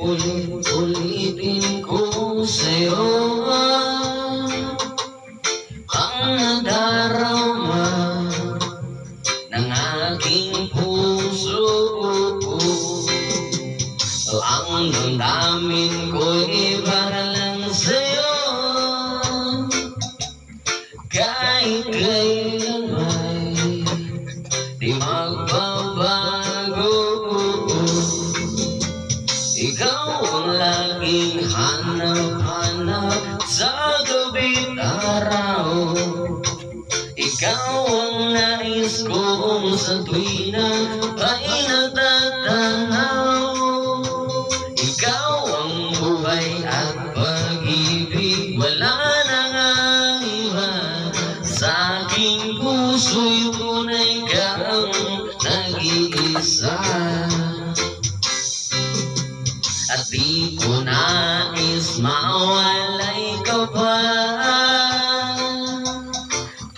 Ulit-ulitin ko sa'yo ang nadarama ng aking puso. Ang damdamin ko'y para lang sa'yo, kahit kailan ay di magbabago. Ikaw ang laging hanap-hanap sa gabi't araw. Ikaw ang nais kong sa tuwi na ay natatanaw. Ikaw ang buhay at pag-ibig, wala nang ang iba. Sa aking puso'y tunay kang nag-iisa. At di ko nais mawalay ka pa,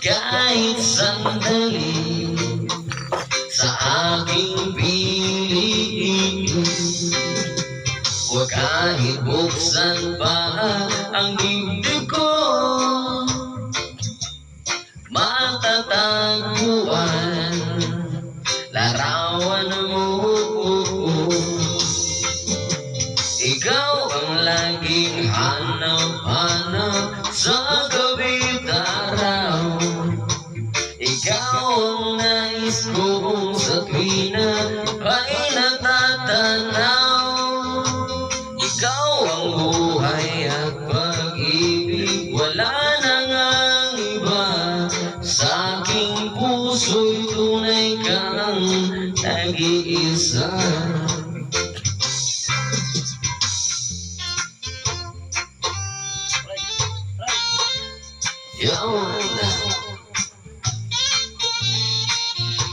kahit sandali sa aking piling. Huwag kahit buksan pa ang dibdib ko, matatagpuan larawan mo. Ikaw ang laging hanap-hanap sa gabi't araw. Ikaw ang nais kong sa tuwi na ay natatanaw. Ikaw ang buhay at pag-ibig, wala nang ang iba. Sa aking puso'y tunay kang nag-iisa. Yawan